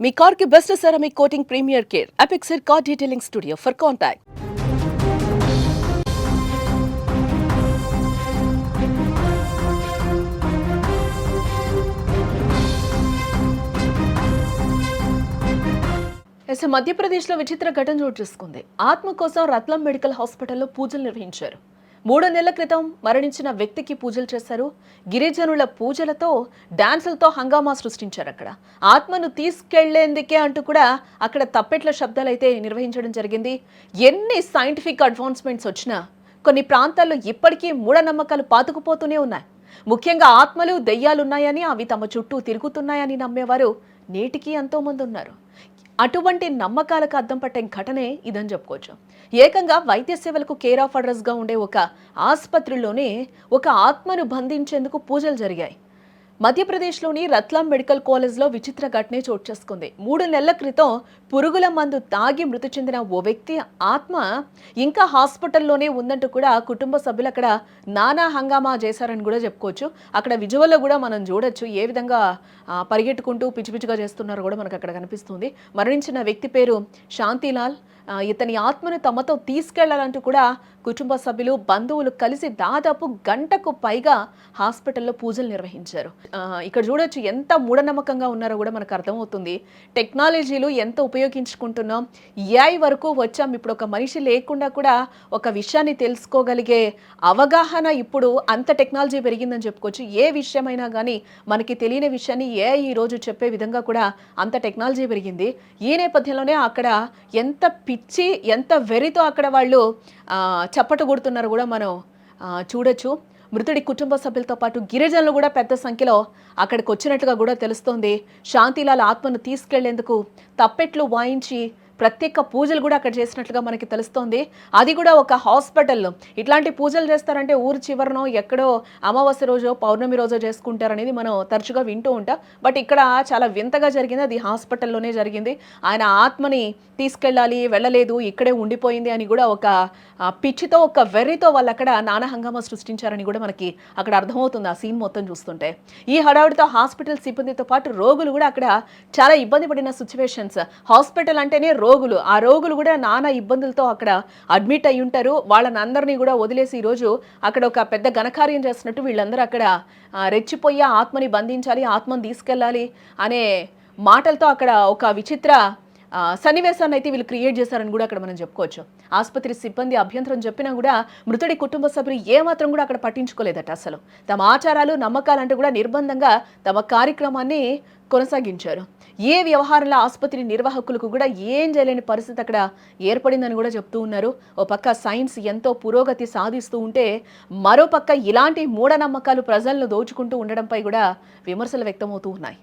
మీ car కి best ceramic coating premier care apexer car detailing studio for contact. మధ్యప్రదేశ్లో విచిత్ర ఘటన చోటు చేసుకుంది. ఆత్మ కోసం రత్నం మెడికల్ హాస్పిటల్లో పూజలు నిర్వహించారు. 3 నెలల క్రితం మరణించిన వ్యక్తికి పూజలు చేశారు. గిరిజనుల పూజలతో డాన్సులతో హంగామా సృష్టించారు. అక్కడ ఆత్మను తీసుకెళ్లేందుకే అంటూ కూడా అక్కడ తప్పెట్ల శబ్దాలు అయితే నిర్వహించడం జరిగింది. ఎన్ని సైంటిఫిక్ అడ్వాన్స్మెంట్స్ వచ్చినా కొన్ని ప్రాంతాల్లో ఇప్పటికీ మూఢనమ్మకాలు పాతుకుపోతూనే ఉన్నాయి. ముఖ్యంగా ఆత్మలు దెయ్యాలున్నాయని, అవి తమ చుట్టూ తిరుగుతున్నాయని నమ్మేవారు నేటికి ఎంతో మంది ఉన్నారు. అటువంటి నమ్మకాలకు అద్దం పట్టే ఘటనే ఇదని చెప్పుకోవచ్చు. ఏకంగా వైద్య సేవలకు కేర్ ఆఫ్ అడ్రస్గా ఉండే ఒక ఆసుపత్రిలోనే ఒక ఆత్మను బంధించేందుకు పూజలు జరిగాయి. మధ్యప్రదేశ్లోని రత్లాం మెడికల్ కాలేజ్లో విచిత్ర ఘటనే చోటు చేసుకుంది. 3 నెలల క్రితం పురుగుల మందు తాగి మృతి చెందిన ఓ వ్యక్తి ఆత్మ ఇంకా హాస్పిటల్లోనే ఉందంటూ కూడా కుటుంబ సభ్యులు అక్కడ నానా హంగామా చేశారని కూడా చెప్పుకోవచ్చు. అక్కడ విజువల్లో కూడా మనం చూడొచ్చు ఏ విధంగా పరిగెట్టుకుంటూ పిచ్చి పిచ్చిగా చేస్తున్నారో కూడా మనకు అక్కడ కనిపిస్తుంది. మరణించిన వ్యక్తి పేరు శాంతిలాల్. ఇతని ఆత్మను తమతో తీసుకెళ్లాలంటూ కూడా కుటుంబ సభ్యులు, బంధువులు కలిసి దాదాపు గంటకు పైగా హాస్పిటల్లో పూజలు నిర్వహించారు. ఇక్కడ చూడొచ్చు ఎంత మూఢనమ్మకంగా ఉన్నారో కూడా మనకు అర్థమవుతుంది. టెక్నాలజీలు ఎంత ఉపయోగించుకుంటున్నాం, ఏఐ వరకు వచ్చాం. ఇప్పుడు ఒక మనిషి లేకుండా కూడా ఒక విషయాన్ని తెలుసుకోగలిగే అవగాహన ఇప్పుడు అంత టెక్నాలజీ పెరిగిందని చెప్పుకోవచ్చు. ఏ విషయమైనా కానీ మనకి తెలియని విషయాన్ని ఏఐ ఈరోజు చెప్పే విధంగా కూడా అంత టెక్నాలజీ పెరిగింది. ఈ నేపథ్యంలోనే అక్కడ ఎంత పిచ్చి, ఎంత వెరితో అక్కడ వాళ్ళు చప్పట కొడుతున్నారో కూడా మనం చూడొచ్చు. మృతుడి కుటుంబ సభ్యులతో పాటు గిరిజనులు కూడా పెద్ద సంఖ్యలో అక్కడికి వచ్చినట్లుగా కూడా తెలుస్తోంది. శాంతిలాల్ ఆత్మను తీసుకెళ్లేందుకు తప్పెట్లు వాయించి ప్రత్యేక పూజలు కూడా అక్కడ చేసినట్లుగా మనకి తెలుస్తోంది. అది కూడా ఒక హాస్పిటల్లో. ఇట్లాంటి పూజలు చేస్తారంటే ఊరు చివరనో ఎక్కడో అమావాస్య రోజో పౌర్ణమి రోజో చేసుకుంటారనేది మనం తరచుగా వింటూ ఉంటాం. బట్ ఇక్కడ చాలా వింతగా జరిగింది. అది హాస్పిటల్లోనే జరిగింది. ఆయన ఆత్మని తీసుకెళ్ళాలి, వెళ్ళలేదు, ఇక్కడే ఉండిపోయింది అని కూడా ఒక పిచ్చితో, ఒక వెర్రితో వాళ్ళు అక్కడ నానా హంగామా సృష్టించారని కూడా మనకి అక్కడ అర్థమవుతుంది ఆ సీన్ మొత్తం చూస్తుంటే. ఈ హడావుడితో హాస్పిటల్ సిబ్బందితో పాటు రోగులు కూడా అక్కడ చాలా ఇబ్బంది పడిన సిచ్యువేషన్స్. హాస్పిటల్ అంటేనే రోగులు, ఆ రోగులు కూడా నానా ఇబ్బందులతో అక్కడ అడ్మిట్ అయి ఉంటారు. వాళ్ళని అందరినీ కూడా వదిలేసి ఈరోజు అక్కడ ఒక పెద్ద ఘనకార్యం చేస్తున్నట్టు వీళ్ళందరూ అక్కడ రెచ్చిపోయి ఆత్మని బంధించాలి, ఆత్మని తీసుకెళ్ళాలి అనే మాటలతో అక్కడ ఒక విచిత్ర సన్నివేశాన్ని అయితే వీళ్ళు క్రియేట్ చేశారని కూడా అక్కడ మనం చెప్పుకోవచ్చు. ఆసుపత్రి సిబ్బంది అభ్యంతరం చెప్పినా కూడా మృతుడి కుటుంబ సభ్యులు ఏమాత్రం కూడా అక్కడ పట్టించుకోలేదట. అసలు తమ ఆచారాలు, నమ్మకాలంటూ కూడా నిర్బంధంగా తమ కార్యక్రమాన్ని కొనసాగించారు. ఏ వ్యవహారంలో ఆసుపత్రి నిర్వాహకులకు కూడా ఏం చేయలేని పరిస్థితి అక్కడ ఏర్పడిందని కూడా చెప్తూ ఉన్నారు. ఓ పక్క సైన్స్ ఎంతో పురోగతి సాధిస్తూ ఉంటే, మరో పక్క ఇలాంటి మూఢనమ్మకాలు ప్రజలను దోచుకుంటూ ఉండడంపై కూడా విమర్శలు వ్యక్తమవుతూ ఉన్నాయి.